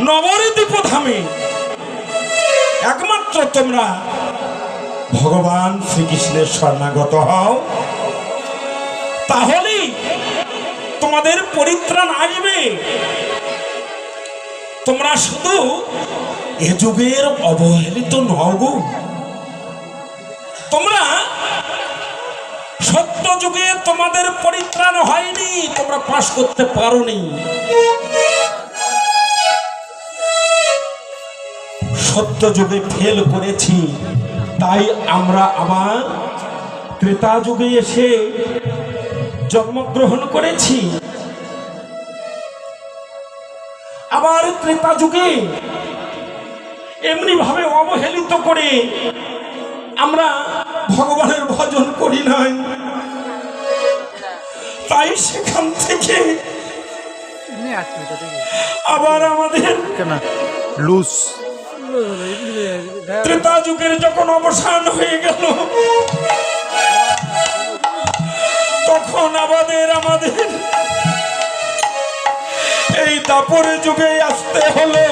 নবদ্বীপ ধামে একমাত্র তোমরা ভগবান শ্রীকৃষ্ণের শরণাগত হও, তাহলেই তোমাদের পরিত্রাণ আসবে। তোমরা শুধু এ যুগের অবহেলিত নও গো, তোমরা সত্য যুগে তোমাদের পরিত্রাণ হয়নি, তোমরা পাশ করতে পারোনি। সত্য যুগে ফেল করেছি, তাই আমরা আবার ত্রেতা যুগে এসে জন্মগ্রহণ করেছি। আবার ত্রেতা যুগে এমনি ভাবে অবহেলিত করে আমরা ভগবানের ভজন করি নাই, তাই সেখান থেকে আবার আমাদের লুজ ত্রেতা যুগের যখন অবসান হয়ে গেল, তখন আমাদের এই দাপর যুগে আসতে হলো।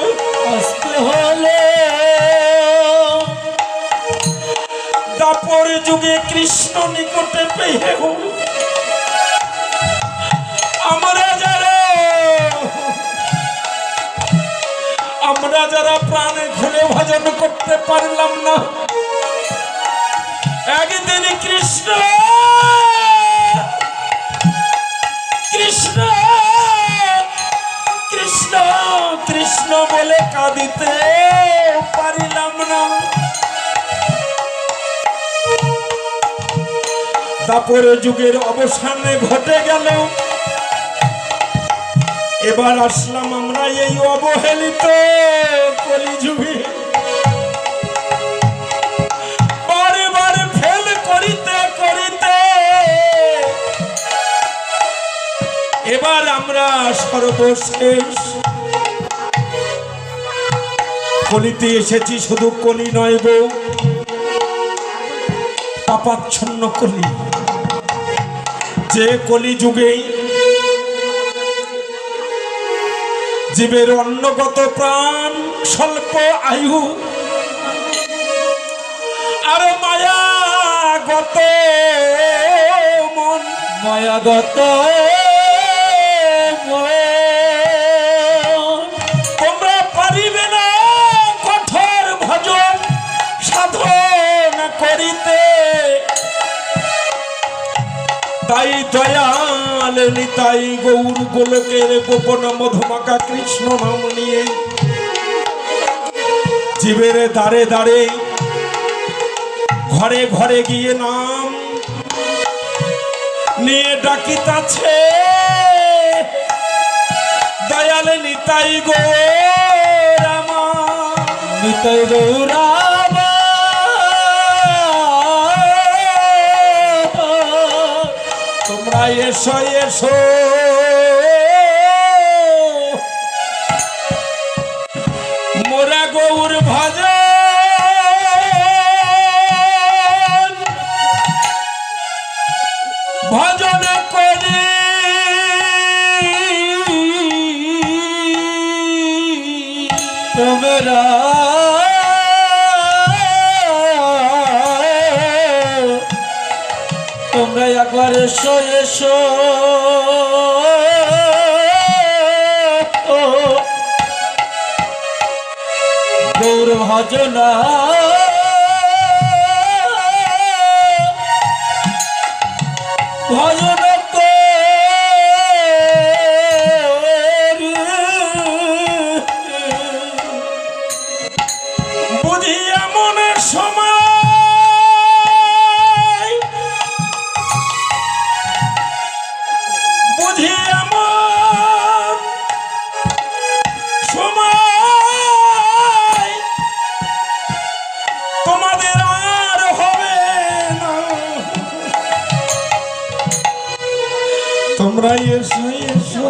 দাপর যুগে কৃষ্ণ নিকটে পেয়ে আমরা যারা প্রাণে খুলে ভজন করতে পারলাম না, একদিন কৃষ্ণ কৃষ্ণ কৃষ্ণ কৃষ্ণ বলে কাঁদিতে পারিলাম না। দাপর যুগের অবসানে ঘটে গেল, এবার আসলাম আমরা এই অবহেলিত কলিযুগে। বারে বারে ফেল করিতে করিতে এবার আমরা সর্বশেষ কলিতে এসেছি। শুধু কলি নয় গো, পাপাচ্ছন্ন কলি, যে কলিযুগে জীবের অন্নগত প্রাণ স্বল্প আয়ু আর মায়াগত মন, মায়াগত তোমরা পারিবে না কঠোর ভজন সাধন করিতে, তাই দয়াল নিতাই গৌর গোলকের গোপন মধুমাখা কৃষ্ণ নাম নিয়ে জীবের দাঁড়ে দাঁড়ে ঘরে ঘরে গিয়ে নাম নিয়ে ডাকিতাছে। দয়াল নিতাই গৌরামা, নিতাই গৌরামা, তোমরা এসো এসো, মোরা গৌর ভজন ভজন করি, তোমরা তোমরা একবার এসো এসো, গৌর ভজনা ভজন বুঝিয়া মনের সময়, বুঝিয়া মন সময় তোমাদের আর হবে না, তোমরা এসো এসো,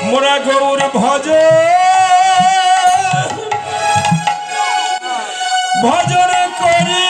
মোরা গৌর ভজন করি।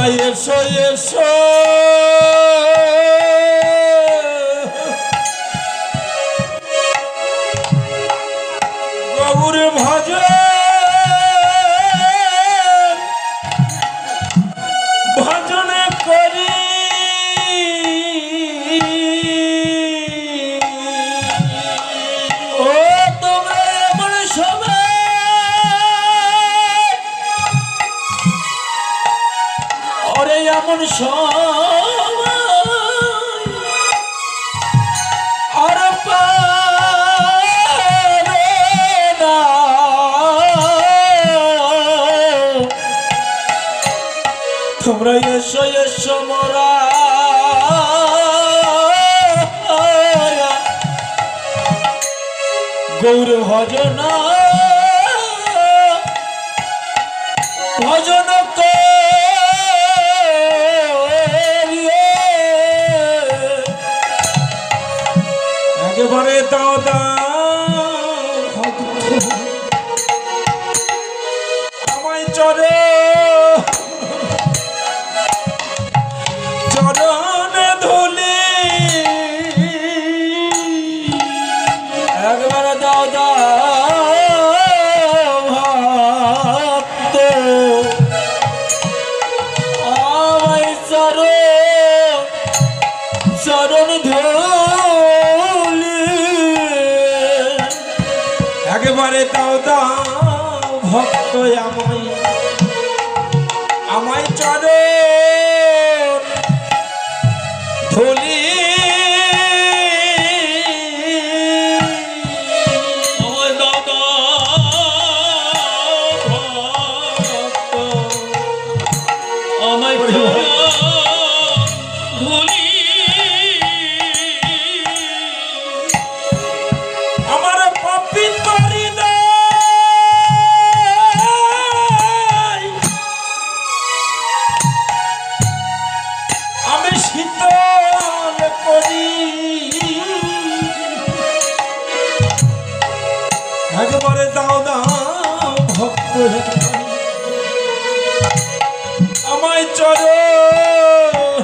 এসো এসো গৌর ভজন ভজন করি ও তোমরা এমন সময় ওরে এমন সময় আর পাবে না তোমরা এসো এসো মোরা গৌর ভজন ভজন একেবারে দাও আমায় চরে চরণে ধুলি একবারে দাও ভক্ত আমায় চরণ ধুলি একেবারে দাও ভক্ত আমায় চরণ ধুলি আমায় দাদা ভক্ত আমায় ধুলি আমার পাপি করি আমি শীতল করি একবারে দাও ভক্ত আমায় চরণ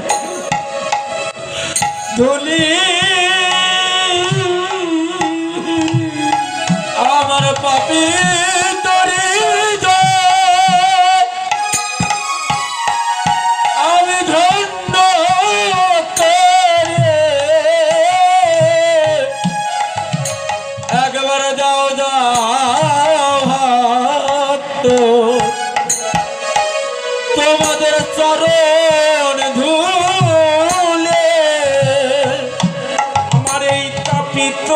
ধুলি আমার পাপি তরি আমি ধন্য করে একবার দাও ভক্ত তোমাদের চরণ ধুলে আমার এই তাপিত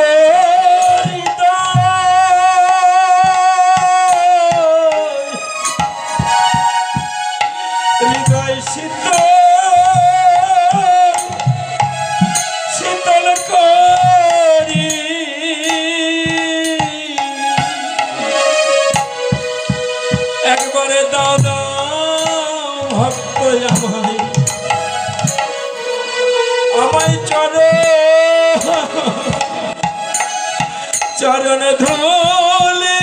হৃদয় শীতল করি একবারে দাও ভক্ত আমায় চরণ ধুলি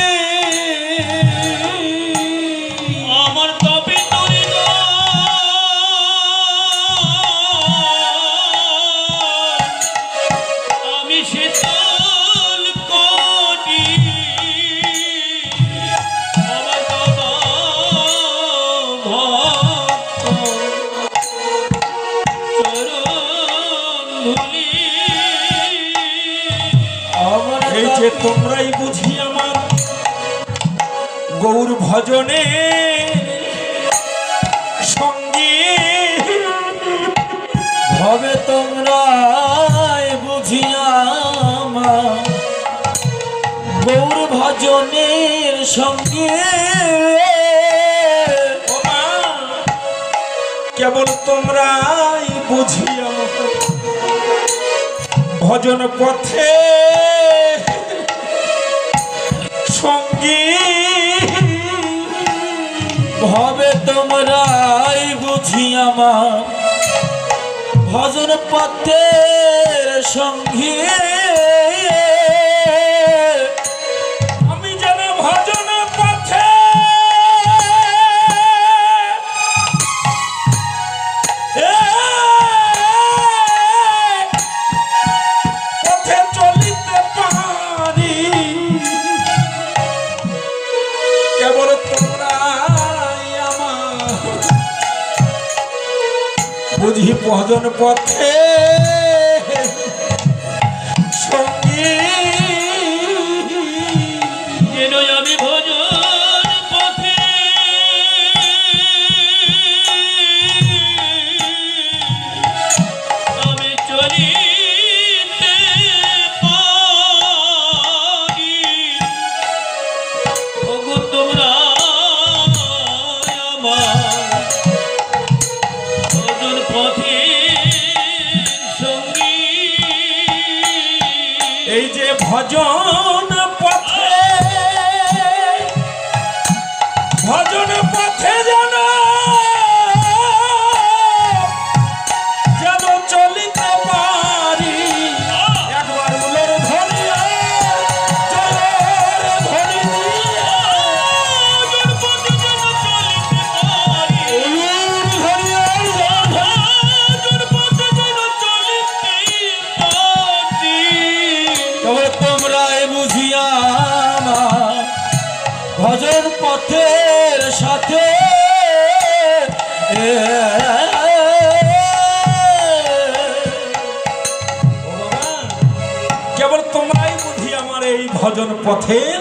আমার তবে তরি আমি শীতল কোটি আমার দাদা ভক্ত চরণ ধুলি এই যে তোমরাই বুঝি আমার গৌর ভজনে সঙ্গী হবে তোমরাই বুঝিয়া আমার গৌর ভজনের সঙ্গে কেবল তোমরাই বুঝি আমার ভজন পথে সঙ্গী হবে তোমরাই বুঝি আমার ভজন পথের সঙ্গে আমি যেন ভজন পথে ভজন পথে সঙ্গী যেন আমি ভজন পথে আমি চলিতে পারি। ওগো তোমরা আমার ভজন পথে সঙ্গী। এই যে ভজন পথে যেন চলিতে পারি। একবার উলোর ধরিয়া জলের ধরি দিয়া উলুর ধরিয়া তবে তোমরাই বুঝিয়া আমার ভজন পথের সাথে কেবল তোমরাই বুঝি আমার এই ভজন পথের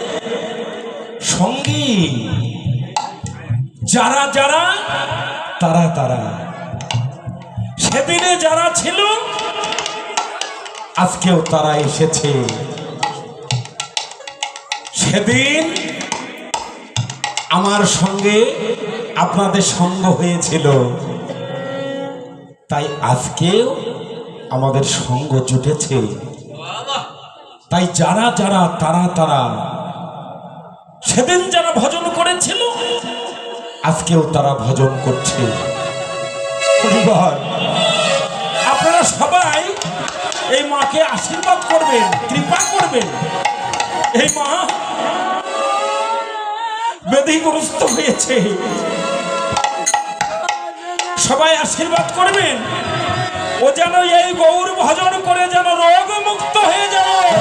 সঙ্গী। যারা যারা তারা তারা সেদিনে যারা ছিল আজকেও তারা এসেছে। সেদিন আমার সঙ্গে আপনাদের সঙ্গ হয়েছিল, তাই আজকেও আমাদের সঙ্গ জুটেছে। তাই যারা যারা তারা তারা সেদিন যারা ভজন করেছিল আজকেও তারা ভজন করছে। পরিবার, আপনারা সবাই এই মাকে আশীর্বাদ করবেন, কৃপা করবেন। এই মা ব্যাধিগ্রস্ত হয়েছে, সবাই আশীর্বাদ করবেন। ও যেন এই গৌর ভজন করে যেন রোগ মুক্ত হয়ে যায়।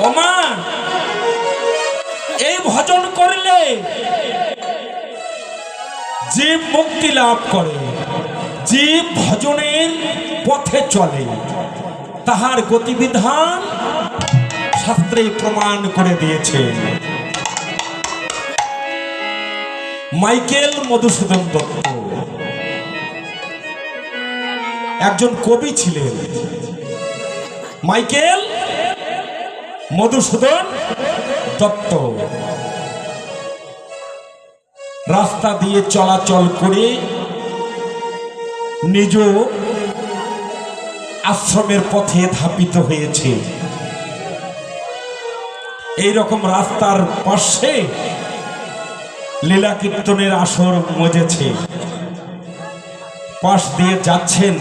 ও মা, এই ভজন করলে জীব মুক্তি লাভ করে। জীব ভজনের পথে চলে, তাহার গতিবিধান শাস্ত্রে প্রমাণ করে দিয়েছে। মাইকেল মধুসূদন দত্ত একজন কবি ছিলেন। মাইকেল মধুসূদন দত্ত রাস্তা দিয়ে চলাচল করে নিজ আশ্রমের পথে ধাপিত হয়েছে। এই রকম রাস্তার পাশে লীলা কীর্তনের আসর মজেছে। পাশ দিয়ে যাচ্ছেন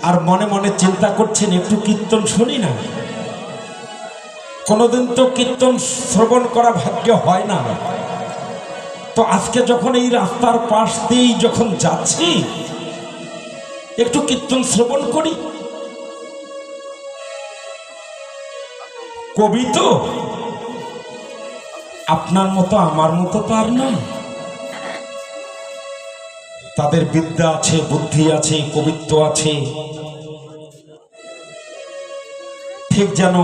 আর মনে মনে চিন্তা করছেন একটু কীর্তন শুনি না। কোনোদিন তো কীর্তন শ্রবণ করা ভাগ্য হয় না, তো আজকে যখন এই রাস্তার পাশ দিয়েই যখন যাচ্ছি একটু কীর্তন শ্রবণ করি। কবি তো আপনার মতো আমার মতো তো আর নয়। তাদের বিদ্যা আছে, বুদ্ধি আছে, কবিত্ব আছে। ঠিক যেন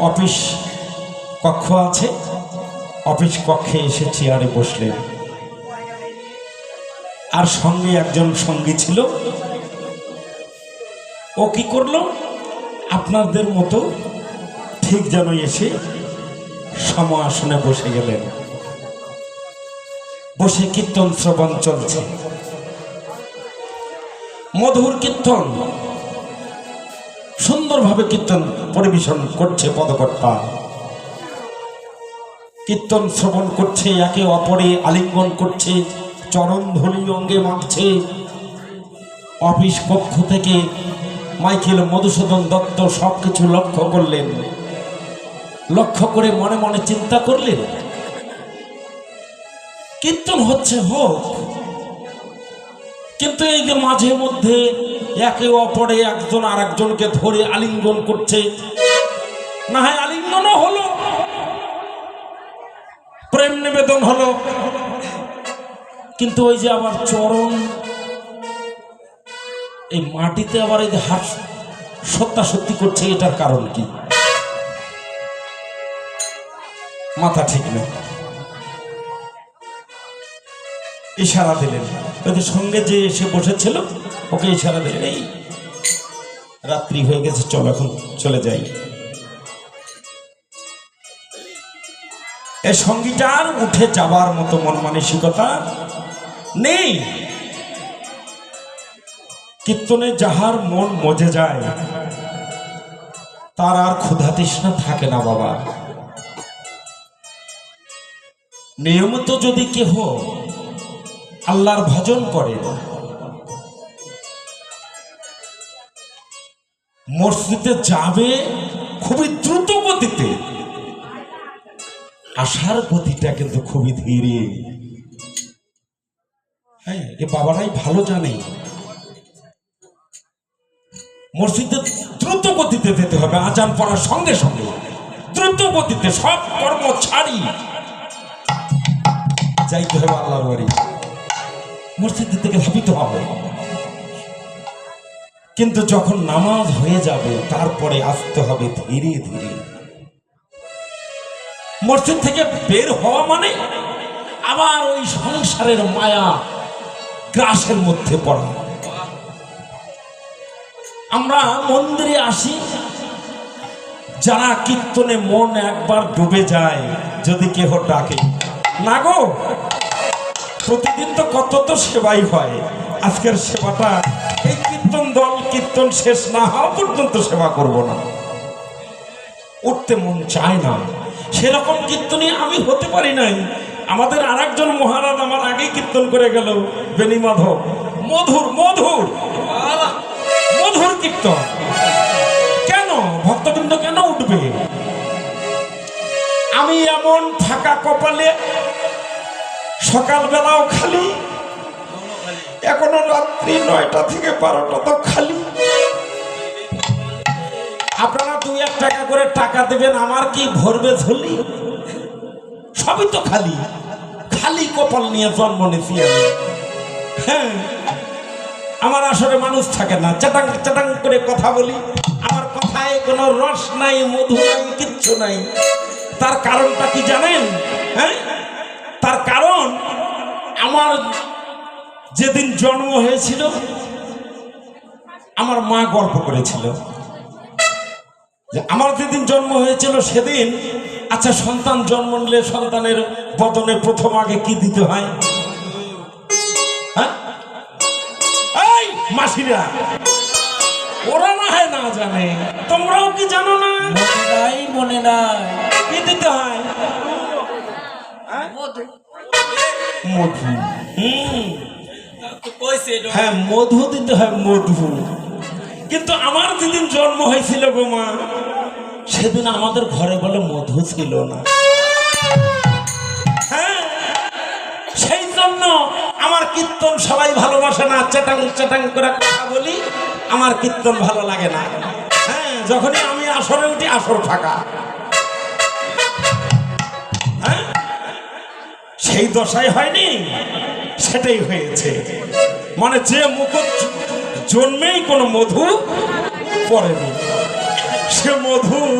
অফিস কক্ষ আছে, অফিস কক্ষে এসে চেয়ারে বসলেন, আর সঙ্গে একজন সঙ্গী ছিল। ও কি করলো, আপনাদের মতো ঠিক যেন এসে সম আসনে বসে গেলেন। বসে কীর্তন শ্রবণ চলছে, মধুর কীর্তন, সুন্দরভাবে কীর্তন পরিবেশন করছে পদকর্তা। কীর্তন শ্রবণ করছে, একে অপরে আলিঙ্গন করছে, চরণ ধুলি অঙ্গে মাখছে। অফিস কক্ষ থেকে মাইকেল মধুসূদন দত্ত সবকিছু লক্ষ্য করলেন। লক্ষ্য করে মনে মনে চিন্তা করলেন, কীর্তন হচ্ছে হোক, কিন্তু এই যে মাঝে মধ্যে একে অপরে একজন আর একজনকে ধরে আলিঙ্গন করছে, না হয় আলিঙ্গনও হলো, প্রেম নিবেদন হলো, কিন্তু ওই যে আবার চরণ এই মাটিতে আবার এই যে হাত সত্যাসত্যি করছে, এটার কারণ কি? মাথা ঠিক নেই। ইশারা দিলেন, ওদের সঙ্গে যে এসে বসেছিল ওকে ইশারা দিলেন, এই রাত্রি হয়ে গেছে, চলো এখন চলে যাই। এর সঙ্গীটার উঠে যাবার মতো মন মানসিকতা নেই। কীর্তনে যাহার মন মজে যায় তার আর ক্ষুধা তৃষ্ণা থাকে না বাবা। নিয়মিত যদি কেহ আল্লাহর ভজন করে, মসজিদে যাবে খুবই দ্রুত গতিতে, আসার গতিটা কিন্তু খুবই ধীরে। হ্যাঁ, এ বাবারাই ভালো জানে মসজিদে দ্রুত গতিতে যেতে হবে, আজান পড়ার সঙ্গে সঙ্গে দ্রুত গতিতে সব কর্ম ছাড়ি যাইতে হবে আল্লাহর বাড়ি, মসজিদ থেকে ধাবিত হবে। কিন্তু যখন নামাজ হয়ে যাবে তারপরে আসতে হবে ধীরে ধীরে। মসজিদ থেকে বের হওয়া মানে আবার ওই সংসারের মায়া গ্রাসের মধ্যে পড়া। আমরা মন্দিরে আসি, যারা কীর্তনে মন একবার ডুবে যায়, যদি কেহ ডাকে, না গো প্রতিদিন তো কত তো সেবাই হয়, আজকের সেবাটা এই কীর্তন দল কীর্তন শেষ না হওয়া পর্যন্ত সেবা করব না, উঠতে মন চায় না। সেরকম কীর্তনী আমি হতে পারি নাই। আমাদের আর একজন মহারাজ আমার আগেই কীর্তন করে গেল, বেনি মাধব, মধুর মধুর মধুর কীর্তন। কেন ভক্তবৃন্দ কেন উঠবে? আমি এমন ফাঁকা কপালে, সকালবেলাও খালি, এখনো রাত্রি 9টা থেকে 12টা তো খালি। আপনারা 2-1 টাকা করে টাকা দেবেন, আমার কি ভরবে ঝুলি? সবই তো খালি, খালি কপাল নিয়ে জন্ম নিয়েছি আমি। হ্যাঁ, আমার আসলে মানুষ থাকে না, চাটাং চাটাং করে কথা বলি, আমার কথায় কোনো রস নাই, মধু নাই, কিচ্ছু নাই। তার কারণটা কি জানেন? হ্যাঁ, তার কারণ আমার যেদিন জন্ম হয়েছিল আমার মা গল্প করেছিল যে আমার যেদিন জন্ম হয়েছিল সেদিন, আচ্ছা সন্তান জন্ম নিলে সন্তানের বদনে প্রথম আগে কি দিতে হয়? হ্যাঁ, এই মাসিরা ওরা না হয় না জানে, তোমরাও কি জানো না? মনে নাই কি দিতে হয়? মধু। হ্যাঁ, মধু দিতে হয়, মধু। কিন্তু আমার যেদিন জন্ম হয়েছিল গো মা, সেদিন আমাদের ঘরে বলে মধু ছিল না। হ্যাঁ, সেই জন্য আমার কীর্তন সবাই ভালোবাসে না, চাটাং চাটাং করে কথা বলি, আমার কীর্তন ভালো লাগে না। হ্যাঁ, যখনই আমি আসরে উঠি আসর ফাঁকা। হ্যাঁ, সেই দশাই হয়নি, সেটাই হয়েছে। মানে যে মুকুট জন্মেই কোনো মধু পড়েনি, সে মধুর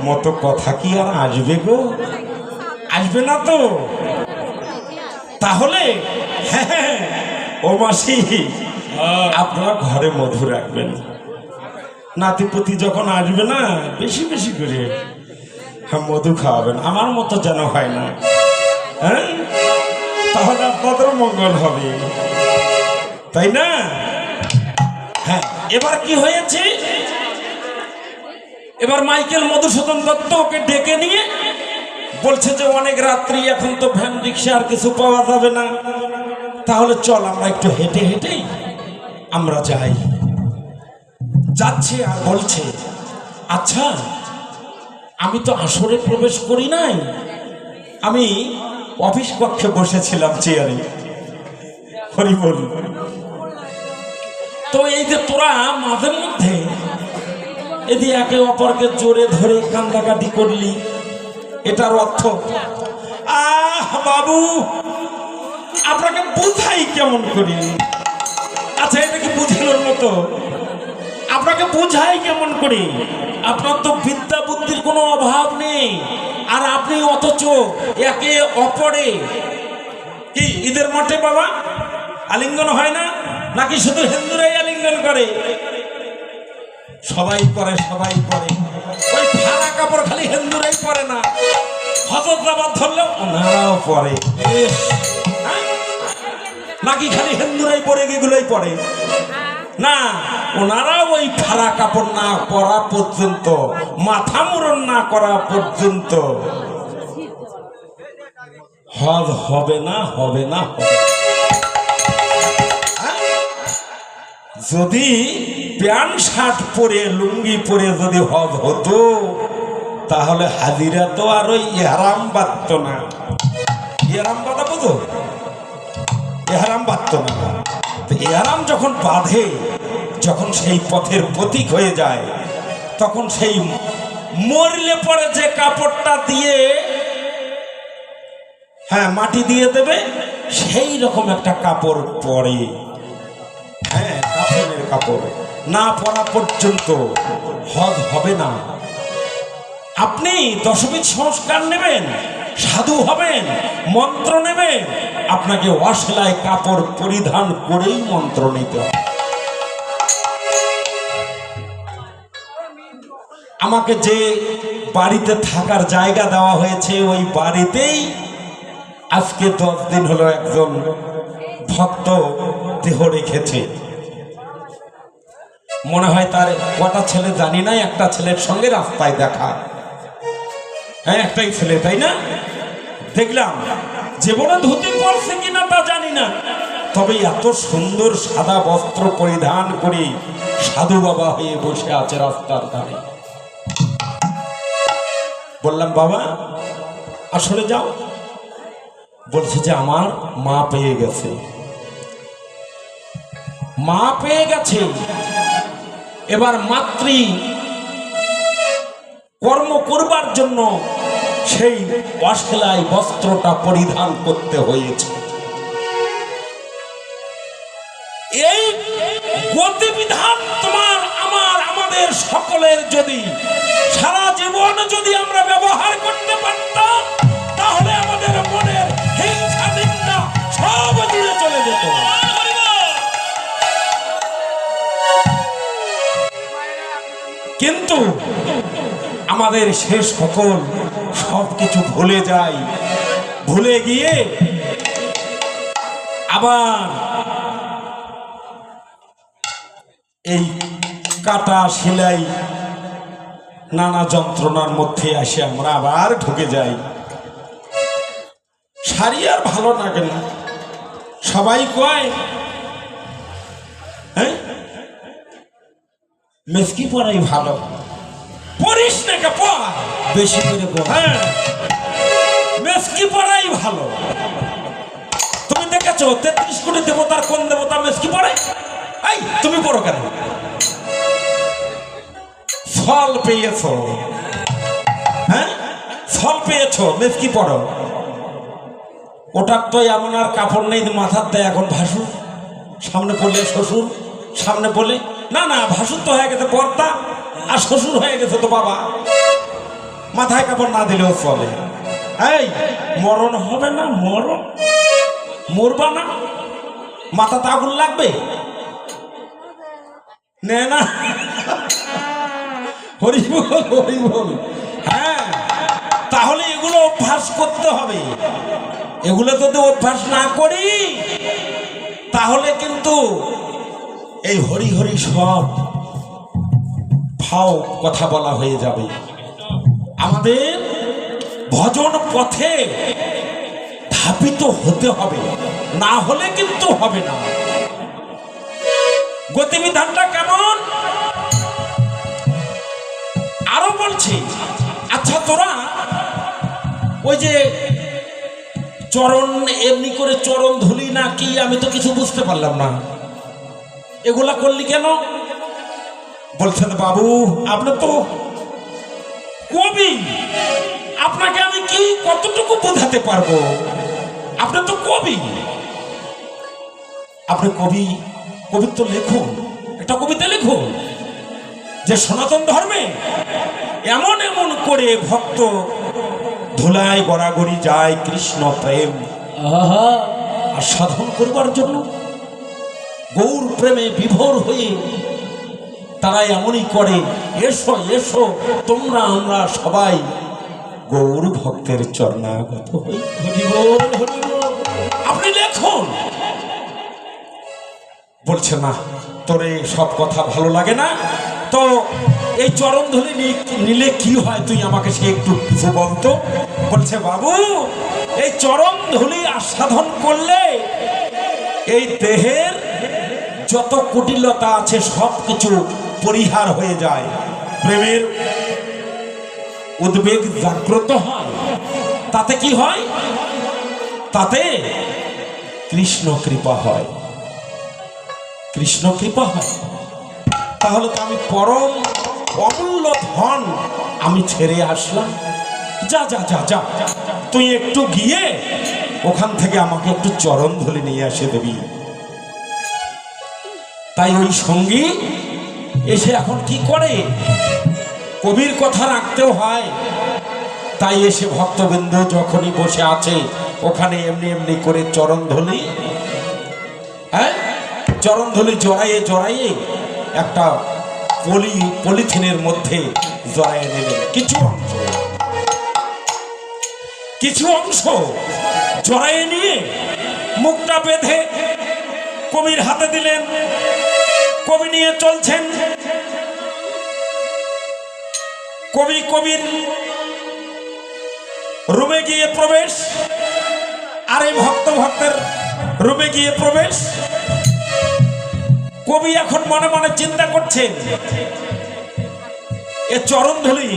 মতো কথা কি আর আসবে গো? আসবে না তো। তাহলে হ্যাঁ, ও মাসি আপনারা ঘরে মধু রাখবেন, নাতিপুতি যখন আসবে না বেশি বেশি করে মধু খাওয়াবেন, আমার মতো যেন হয় না। হ্যাঁ, তাহলে আপনাদের মঙ্গল হবে, তাই না? হ্যাঁ, এবার কি হয়েছে? এবার মাইকেল মধুসূদন দত্ত ওকে ডেকে নিয়ে বলছে যে অনেক রাত্রি, এখন তো ভ্যান রিক্সা আর কিছু পাওয়া যাবে না, তাহলে চল আমরা একটু হেঁটে হেঁটেই আমরা যাই। যাচ্ছে আর বলছে, আচ্ছা আমি তো আসরে প্রবেশ করি নাই, আমি অফিস কক্ষে বসেছিলাম চেয়ারে। হরি বল। তো এই যে তোরা মাঝে মধ্যে এদি একে অপরকে জোরে ধরে কান্দাকাটি করলি, এটার অর্থ বাবু আপনাকে বুঝাই কেমন করি? আচ্ছা এটা কি বুঝানোর মতো? আপনাকে বুঝাই কেমন করি? আপনার তো বিদ্যা বুদ্ধির কোনো অভাব নেই, আর আপনি অথচ একে অপরে কি ঈদের মাঠে বাবা আলিঙ্গন হয় না? নাকি শুধু হিন্দুরাই আলিঙ্গন করে? সবাই করে, সবাই করে। ওই ফাড়া কাপড় খালি হিন্দুরাই পরে না, হযরত ধরলেও ওনারাও পরে। নাকি খালি হিন্দুরাই পরে, এগুলোই পরে না? ওনারা ওই ফাড়া কাপড় না পরা পর্যন্ত, মাথা মুড়ন না করা পর্যন্ত হজ হবে না, হবে না, হবে। যদি প্যান্ট শার্ট পরে লুঙ্গি পরে যদি হজ হতো, তাহলে হাজিরা তো আর ওই ইহরাম বাঁধত না। ইহরাম বাঁধা বুঝো? ইহরাম বাঁধত না। ইহরাম যখন বাঁধে, যখন সেই পথের প্রতীক হয়ে যায়, তখন সেই মরলে পরে যে কাপড়টা দিয়ে মাটি দিয়ে দেবে, সেই রকম একটা কাপড় পরে। কাফনের কাপড় না পরা পর্যন্ত হজ হবে না। আপনি দশবিধ সংস্কার নেবেন, সাধু হবেন, মন্ত্র নেবেন, আপনাকে অশ্লীল কাপড় পরিধান করেই মন্ত্র নিতে হবে। আমাকে যে বাড়িতে থাকার জায়গা দেওয়া হয়েছে, ওই বাড়িতেই আজকে 10 দিন হলো একজন ভক্ত দেহ রেখেছে। মনে হয় তার কটা ছেলে জানি না, একটা ছেলের সঙ্গে রাস্তায় দেখা। একটাই ছেলে, তাই না? দেখলাম জীবনে ধুতি পরছে কিনা তা জানি না, তবে এত সুন্দর সাদা বস্ত্র পরিধান করে সাধু বাবা হয়ে বসে আছে রাস্তার ধারে। বললাম বাবা আসলে যাও। বলছে যে আমার মা পেয়ে গেছে, মা পেয়ে গেছে। এবার মাতৃ কর্ম করবার জন্য সেই অশ্লীল বস্ত্রটা পরিধান করতে হয়েছে। এই গতিবিধান তোমার আমার আমাদের সকলের যদি সারা জীবন যদি আমরা ব্যবহার করতে পারতাম, তাহলে আমাদের মনের হিংসা নিন্দা সব দূরে চলে যেত। কিন্তু আমাদের শেষ সকল সবকিছু ভুলে যায়, ভুলে গিয়ে আবার এই কাটা সেলাই নানা যন্ত্রণার মধ্যে আসে আমরা আবার ঢুকে যাই। শাড়ি আর ভালো লাগে না, সবাই কয় মেসকি পরাই ভালো। পরিস না কে পর বেশি করে পর। মেসকি পরাই ভালো। তুমি দেখেছো 33 কোটি দেবতার কোন দেবতা মেসকি পরে? এই তুমি পড়ো কেন? ফল পেয়েছো, ফল পেয়েছো, মেসকি পড়ো। ওটার তো এমন আর কাপড় নেই, মাথার দেয় এখন ভাসুর, সামনে পড়লে শ্বশুর, সামনে পড়লে না না ভাসুর তো হয়ে গেছে পর্দা, আর শ্বশুর হয়ে গেছে তো বাবা। মাথায় কাপড় না দিলেও চলে। এই মরণ হবে না, মরণ মরবা না, মাথাতে আগুন লাগবে নে না। হরি বল, হরি বল। তাহলে এগুলো অভ্যাস করতে হবে। এগুলো যদি অভ্যাস না করি, তাহলে কিন্তু এই হরি হরি সব ফাও কথা বলা হয়ে যাবে। আমাদের ভজন পথে ধাপিত হতে হবে, না হলে কিন্তু হবে না। গতিবিধানটা কেমন আরো বলছি। আচ্ছা তোরা ওই যে চরণ এমনি করে চরণ ধুলি না কি, আমি তো কিছু বুঝতে পারলাম না। এগুলা করলি কেন? বলছেন বাবু আপনি তো কবি, আপনাকে আমি কি কতটুকু বোঝাতে পারবো? আপনি তো কবি, আপনি কবি, কবিত্ব লেখুন, একটা কবিতা লিখুন যে সনাতন ধর্মে এমন এমন করে ভক্ত ধুলায় গড়াগড়ি যায় কৃষ্ণ প্রেম আহা আর সাধন করবার জন্য গৌর প্রেমে বিভোর হয়ে তারা এমনই করে। এসো এসো তোমরা আমরা সবাই গৌর ভক্তের চরণাগত হই। হরি বল হরি বল। আপনি লেখুন। বলছে না তোরে সব কথা ভালো লাগে না, তো এই চরণ ধুলি নিলে কি হয় তুই আমাকে সে একটু কিছু বলতো। বলছে বাবু এই চরণ ধুলি আস্বাদন করলে এই দেহের যত কুটিলতা আছে সব কিছু পরিহার হয়ে যায়, প্রেমের উদ্বেগ জাগ্রত হয়। তাতে কি হয়? তাতে কৃষ্ণ কৃপা হয়, কৃষ্ণ কৃপা হয়। তাহলে তো আমি পরম অমূল্য ধন আমি ছেড়ে আসলাম। যা যা যা যা তুই একটু গিয়ে ওখান থেকে আমাকে একটু চরণ ধুলি নিয়ে এসে দিবি। তাই ওই সঙ্গী এসে এখন কি করে, কবির কথা রাখতেও হয়, তাই এসে ভক্তবৃন্দ যখনই বসে আছে ওখানে এমনি এমনি করে চরণ ধুলি, হ্যাঁ চরণ ধুলি জড়াইয়ে জড়াইয়ে একটা পলিথিনের মধ্যে জড়াইয়ে নিলেন। কিছু অংশ জড়াইয়ে নিয়ে মুখটা বেঁধে কবির হাতে দিলেন। কবি নিয়ে চলছেন। কবির রুমে গিয়ে প্রবেশ, আর এই ভক্তের রুমে গিয়ে প্রবেশ। কবি এখন মনে মনে চিন্তা করছেন এ চরণ ধুলি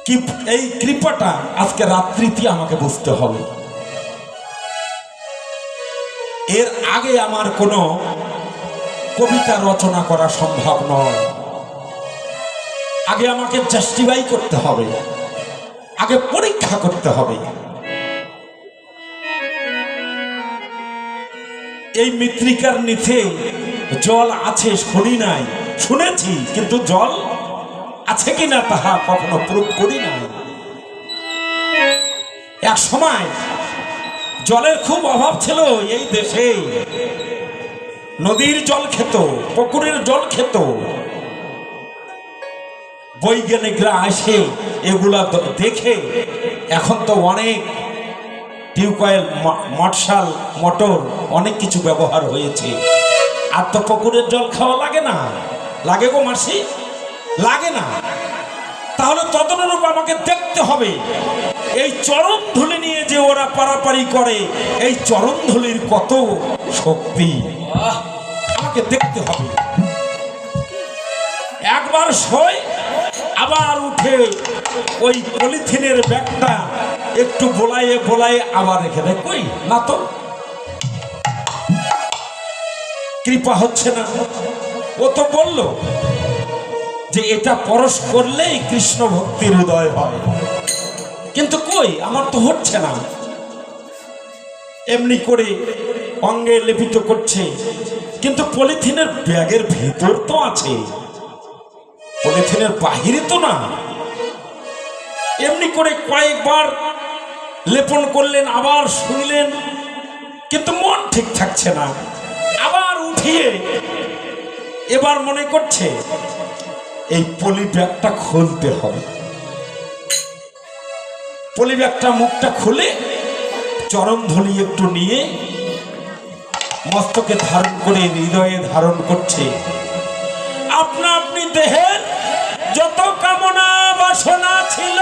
কি, এই কৃপাটা আজকে রাত্রিতে আমাকে বুঝতে হবে। এর আগে আমার কোনো কবিতা রচনা করা সম্ভব নয়। আগে আমাকে জাস্টিফাই করতে হবে, আগে পরীক্ষা করতে হবে। এই মৃত্তিকার নিচে জল আছে শুনি নাই, শুনেছি কিন্তু জল আছে কিনা তাহা কখনো প্রুভ করি নাই। এক সময় জলের খুব অভাব ছিল এই দেশে, নদীর জল খেত, পুকুরের জল খেত। বৈজ্ঞানিকরা আসে এগুলা দেখে এখন তো অনেক টিউবওয়েল, মার্শাল মোটর অনেক কিছু ব্যবহার হয়েছে। আর তো পুকুরের জল খাওয়া লাগে না, লাগে গো মাসি, লাগে না। তাহলে তদনুরূপ আমাকে দেখতে হবে এই চরণ ধুলি নিয়ে যে ওরা পারাপারি করে, এই চরণ ধুলির কত শক্তি আমাকে দেখতে হবে। একবার শোয় আবার উঠে ওই পলিথিনের ব্যাগটা একটু বোলাইয়ে বোলাইয়ে আবার রেখে দেয়। কই না তো, কৃপা হচ্ছে না। ও তো বলল যে এটা পরশ করলেই কৃষ্ণ ভক্তির হৃদয় হয়, কিন্তু কই আমার তো হচ্ছে না। এমনি করে অঙ্গে লেপিত করছে, কিন্তু পলিথিনের ব্যাগের ভিতর তো আছে, পলিথিনের বাহিরে তো না। এমনি করে কয়েকবার লেপন করলেন, আবার শুনলেন, কিন্তু মন ঠিক থাকছে না। আবার উঠিয়ে এবার মনে করছে এই পলি ব্যাগটা খুলতে হবে। পলি ব্যাগটা মুখটা খুলে চরণ ধুলি একটু নিয়ে মস্তকে ধারণ করে হৃদয়ে ধারণ করছে। আপনা আপনি দেহের যত কামনা বাসনা ছিল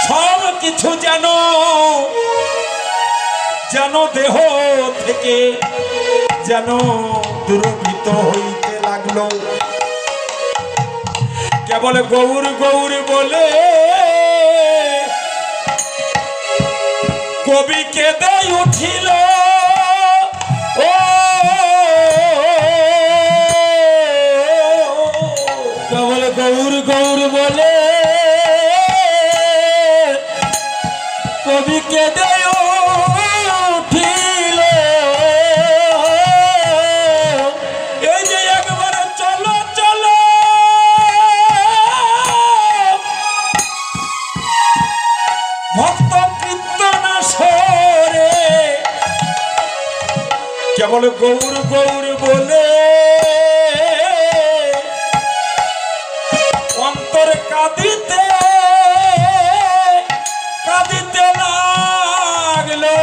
সব কিছু যেন দেহ থেকে যেন দূরীভূত হইতে লাগলো। কেবল গৌর গৌর বলে কবি কেঁদে উঠিল ও কেবল গৌর গৌর বলে কবি কেঁদে উঠিল। এই যে একবারে চলো চলো ভক্ত কীর্তনাশরে কেবল গৌর গৌর বলে অন্তর কাঁদিতে কাঁদিতে লাগলো।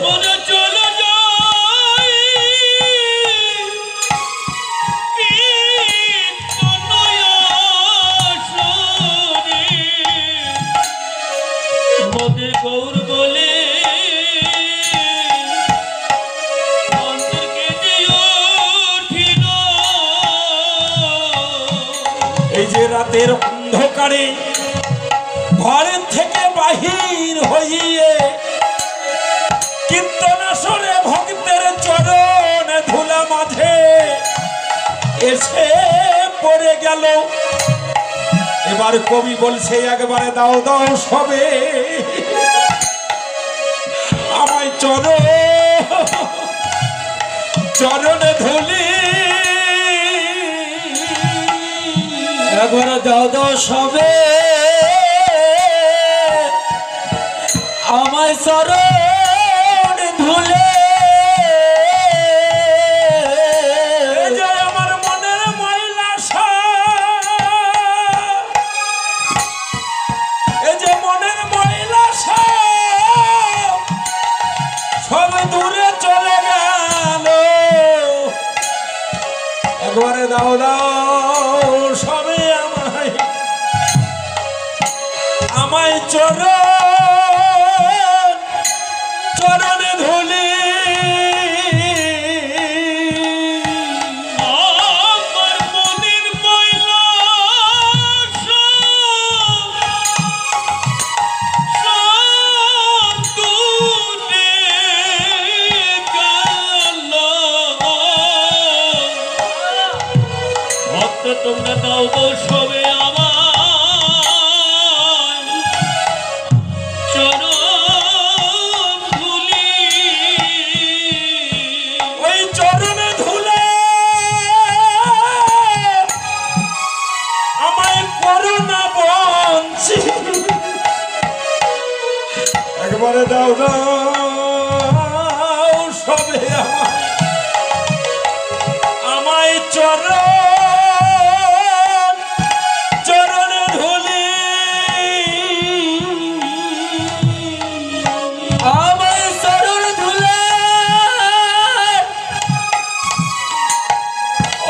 মনে চলে যায় মনে গৌর বলে এই যে রাতের অন্ধকারে ঘরের থেকে বাহির হইয়ে কীর্তনাসরে ভক্তের চরণ ধুলা মাঝে এসে পড়ে গেল। এবার কবি বলছে একবারে দাও দাও সবে আমায় চরণে ধুলি একবার দাও দাও সবে আমায় চরণ ধুলে। এই যে আমার মনের ময়লা সব, এই যে মনের ময়লা সব দূরে চলে গেল। একবারে দাও দাও সবে আমায় চরণে ধুলি। আমার মনের ময়লা সব দূরে গেল। ভক্ত তোমরা দাও তো সবে আমার একবারে দাও দাও সবে আমায় চরণে ধুলি। আমায় চরণ ধুলে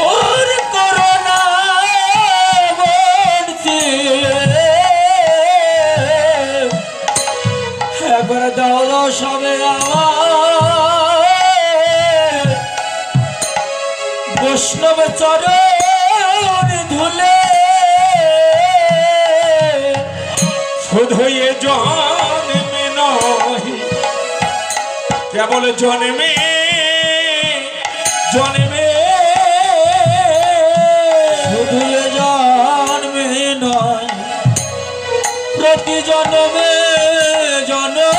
ওর করোনা বলছে। একবার দাও দাও সবে আমার বৈষ্ণব চরণ ধুলে। শুধু এ জন্মে নয় কেবল জন্মে শুধু এ জন্মে নয় প্রতি জন্মে জন্মে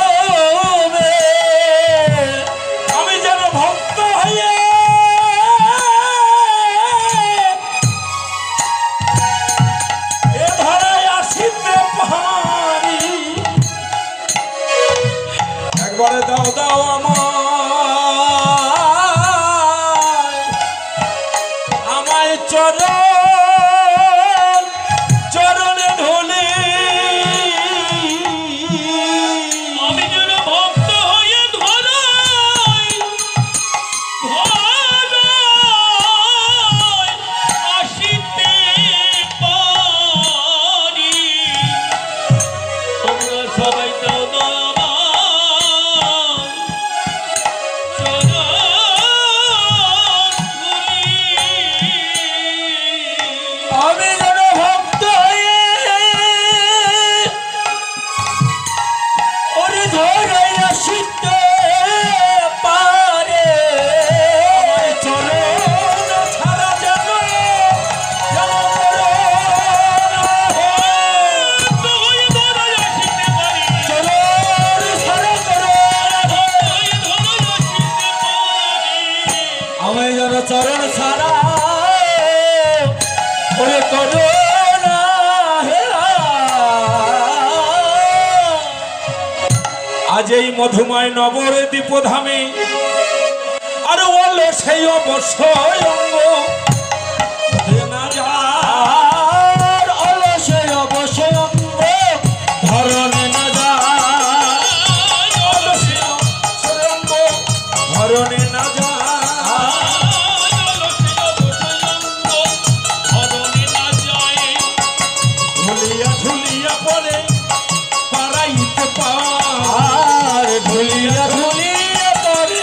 আমি যেন ভক্ত হয়ে এ ধরায় আসিতে পারি। একবারে দাও দাও আমায় চরণে ধুলি। আমি যেন ভক্ত হয়ে আসিতে পারি। তোমরা সবাই দাও দাও আমার চরণ ধুলি। আমি যেন চরণ ছাড়া ওরে করো না হে আজ এই মধুময় নবদ্বীপ ধামে আর বলো সেই অবশ্যই অঙ্গ না আর অলসে অবশ্যই অঙ্গ ধরনে না যায় অলসে অবশ্যই অঙ্গ ধরনে না ঝুলিয়া ঝুলিয়া পরে পারাইতে আর ঢুলিয়া ঢুলিয়া পরে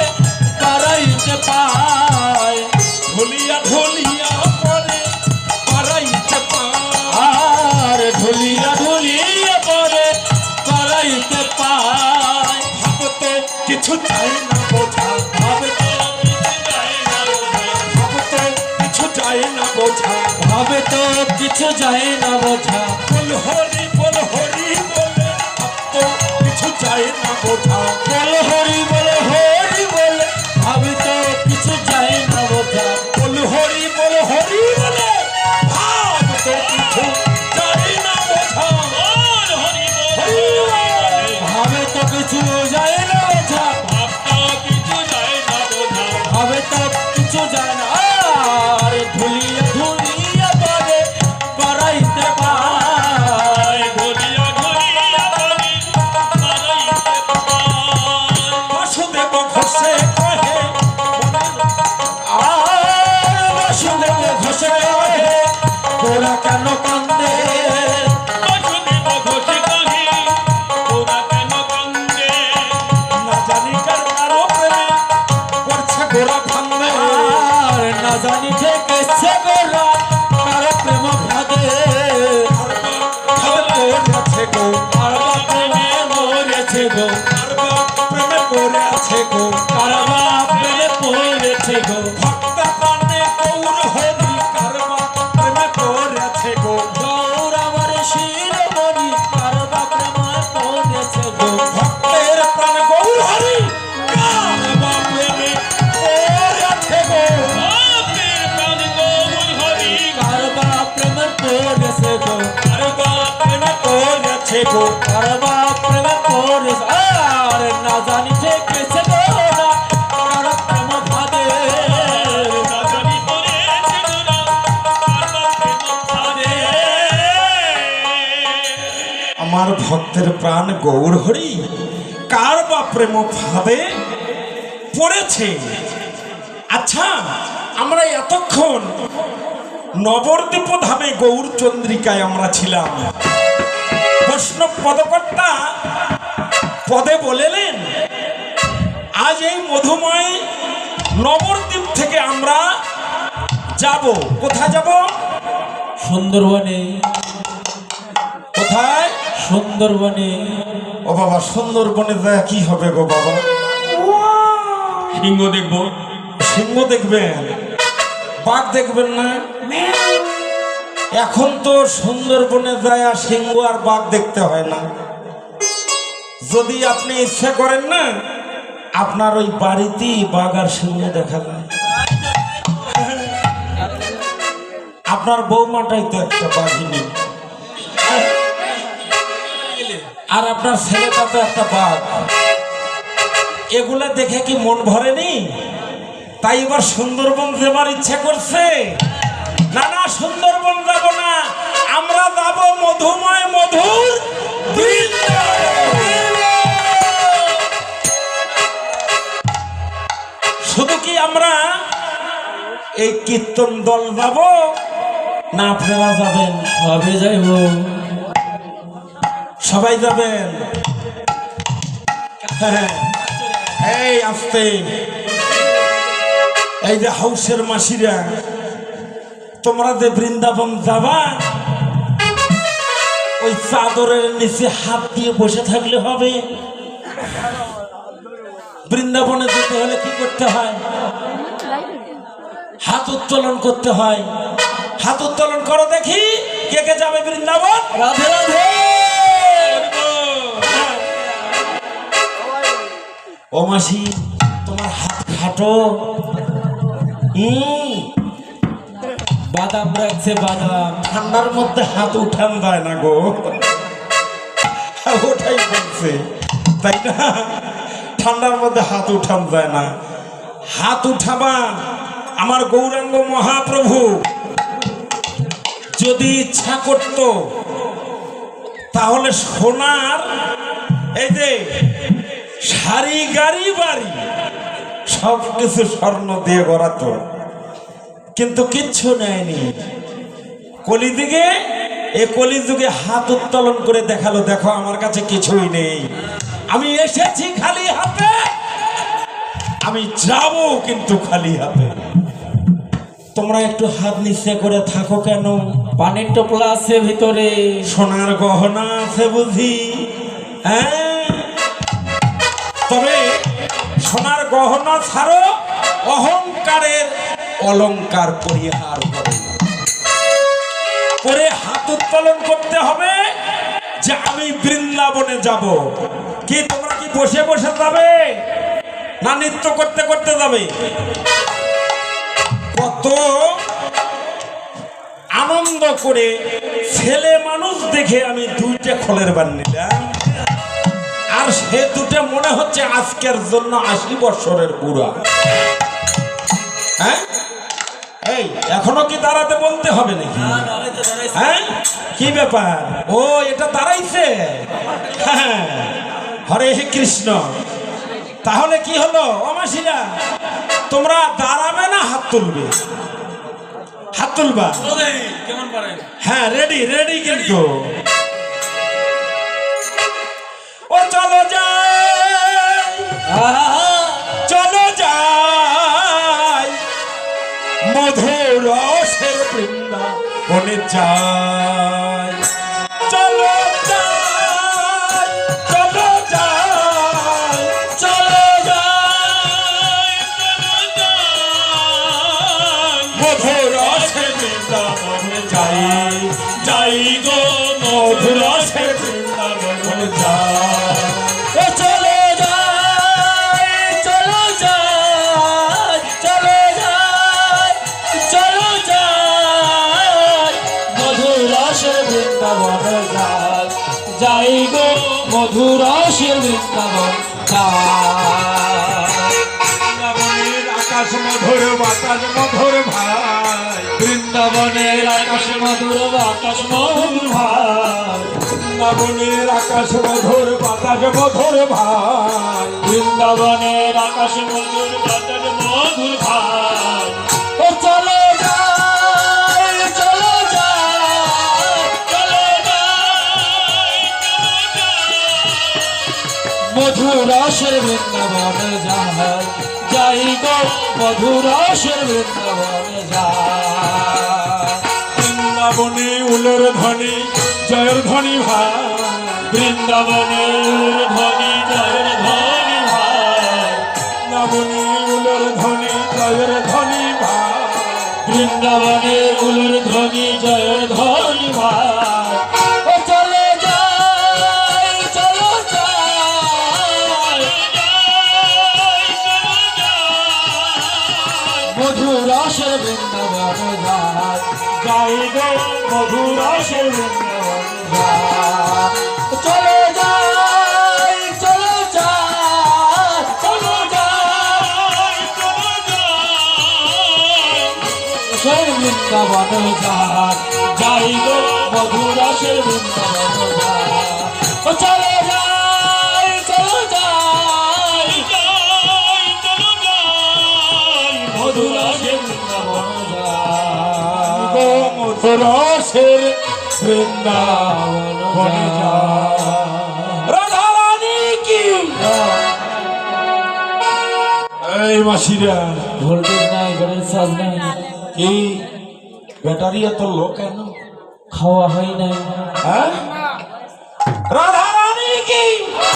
পারাইতে পায় ঝুলিয়া ঝুলিয়া পরে পারাইতে আর ঢুলিয়া ঢুলিয়া পরে পারাইতে পায় ভাবতে কিছু চাই না বোঝা ভাবতে কিছু চাই না বোঝা ভাবে তো কিছু যায় না বোঝা বল হরি বলে ভাবতে কিছু চাই না বোঝা বলে হরি বলে ভাবে তো কিছু যায় না বোঝা বল হরি বলে ভাবতে কিছু চাই না বোঝা ভাবে তো কিছু যায় না বোঝা ভাবে তো কিছু যায় না আর ঢুলিয়া ঢুলিয়া পরে পারাইতে পায় বাসুদেব ঘোষে কহে আর বাসুদেব ঘোষে কহে তোরা কেন কান্দে না জানি কার কারো প্রেমে করছে গোরা ভাঙবে আর না জানি ঠেকেছে গোরা কারো প্রেম ভাগে আছে গো কারবা প্রেমে মরেছে গো প্রেমে পড়ে আছে গো কারবা প্রেমে পড়েছে গো ভক্ত প্রাণে গৌর হরি কারবা প্রেমে পড়ে আছে গো গৌর আমার শিরোমণি কারবা প্রেমে পড়েছে গো ভক্তের প্রাণ গৌর হরি কারবা প্রেমে পড়ে আছে গো কারবা প্রেমে পড়েছে গো কারবা প্রেমে পড়ে আছে গো কারবা প্রেমে পড়েছে আর না জানি ঠেকেছে গোরা কারো প্রেম ভাগে আমার ভক্তের প্রাণ গৌর হরি কার বা প্রেম ভাবে পড়েছে। আচ্ছা, আমরা এতক্ষণ নবদ্বীপ ধামে গৌর চন্দ্রিকায় আমরা ছিলাম। বৈষ্ণব পদকর্তা পদে বলেলেন আজ এই মধুময় নবদ্বীপ থেকে আমরা যাব। কোথায় যাব? সুন্দরবনে কোথায়? সুন্দরবনে ও বাবা, সুন্দরবনে যায় কি হবে গো বাবা? সিংহ দেখবো। সিংহ দেখবেন? বাঘ দেখবেন না? এখন তো সুন্দরবনে যায় আর সিংহ আর বাঘ দেখতে হয় না। যদি আপনি ইচ্ছা করেন না, আপনার ওই বাড়িতেই বাঘ আর সিংহ দেখা যায়। আপনার বৌমাটাই তো একটা বাঘিনী, আর আপনার ছেলেটা তো একটা বাঘ। এগুলা দেখে কি মন ভরেনি? তাই এবার সুন্দরবন যাবার ইচ্ছা করছে। না না, সুন্দরবন যাব না, আমরা যাব মধুময় মধুর শুধু কি আমরা এই কীর্তন দল যাব না আপনারা যাবেন? সবে যাইব। সবাই যাবেন? হ্যাঁ, এই আসতে, এই যে হাউসের মাসিরা, তোমরা যে বৃন্দাবন যাবা, ওই চাদরের নিচে হাত দিয়ে বসে থাকলে হবে? বৃন্দাবনে যেতে হলে কি করতে হয়? হাত উত্তোলন করতে হয়। হাত উত্তোলন করো দেখি, কে কে যাবে বৃন্দাবন? রাধে রাধে। ও মাসি, তোমার হাত খাটো, হুম, বাদাম রাখছে বাদাম। ঠান্ডার মধ্যে হাত উঠান যায় না গো, ওটাই বলছে তাই না, ঠান্ডার মধ্যে হাত উঠান যায় না। হাত উঠাবা আমার গৌরাঙ্গ মহাপ্রভু যদি ইচ্ছা করত তাহলে সোনার এই যে সারি গাড়ি বাড়ি সব কিছু স্বর্ণ দিয়ে গড়াতো, কিন্তু কিচ্ছু নেয়নি। কলিযুগে এ কলিযুগে হাত উত্তোলন করে দেখালো, দেখো আমার কাছে কিছুই নেই, আমি এসেছি খালি হাতে, আমি যাব কিন্তু খালি হাতে। তোমরা একটু হাত নিচে করে থাকো কেন? পানির টোপলা আছে ভিতরে, সোনার গহনা আছে বুঝি? হ্যাঁ, তবে সোনার গহনা ছাড়ো, অহংকারের অলংকার পরিহার করো, করে হাত উত্তোলন করতে হবে যে আমি বৃন্দাবনে যাব। কি তোমরা কি বসে বসে যাবে না নৃত্য করতে করতে যাবে? কত আনন্দ করে ছেলে মানুষ দেখে আমি দুইটা খোলের বান নিলাম, আর সে দুটো মনে হচ্ছে আজকের জন্য 80 বছরের বুড়া। হ্যাঁ, এই এখনো কি দাঁড়াতে বলতে হবে নাকি? হ্যাঁ, কি ব্যাপার? ও এটা দাঁড়াইছে, হ্যাঁ, হরে কৃষ্ণ। তাহলে কি হলো অমাসিরা, তোমরা দাঁড়াবে না হাত তুলবে? হাত তুলবা? কেমন পারেন? হ্যাঁ, রেডি রেডি কিন্তু। ও চলো যাই, চলো যাই মধুর রসের বৃন্দাবনে যাই, চলো যাই, চলো যাই, চলো যাই, মধুর রসের বৃন্দাবনে যাই, যাই গো মধুর রসের বৃন্দাবনে যাই। ও চলো যাই, চলো যাই, চলো যাই, চলো যাই, মধুর রসের বৃন্দাবনে যাই, যাই গো মধুর রসের বৃন্দাবন যাই। বৃন্দাবনের আকাশ মধুর বাতাস মধুর ভাই, বৃন্দাবনের আকাশ মধুর বাতাস মধুর ভাই, বৃন্দাবনের আকাশ মধুর বাতাস মধুর ভাই, বৃন্দাবনের আকাশ মধুর বাতাস মধুর ভাই। ও চলো যাই, চলো যাই, চলো যাই, মধুর রসের বৃন্দাবনে যাই, যাই গো মধুর রসের বৃন্দাবনে যাই। বৃন্দাবনে উলোর ধ্বনি জয়ের ধ্বনি ভাই, বৃন্দাবনের ধ্বনি জয়ের ধ্বনি ভাই, বৃন্দাবনে উলোর ধ্বনি জয়ের ধ্বনি ভাই, বৃন্দাবনের উলুর ধ্বনি জয়ের ধ্বনি ভাই। ও চলো যাই, চলো যাই, মধুর রসের বৃন্দাবনে যাই, যাই গো মধুর রসের বৃন্দাবনে যাই। চলো যাই, চলো যাই, চলো যাই, চলো যাই, রসের বৃন্দাবনে যাই, যাই গো মধুর রসের বৃন্দাবনে যাই। ও চলো যাই, চলো যাই, চলো যাই, মধুর রসের বৃন্দাবনে যাই, গো মধুর রসের বৃন্দাবনে যাই। রাধা রানী কি? এই মাসিরা, ভোল্টেজ নাই, ঘরের চার্জ নাই, কি ব্যাটারি এত লো কেন? খাওয়া হয় নাই। হ্যাঁ, রাধা রানী কি?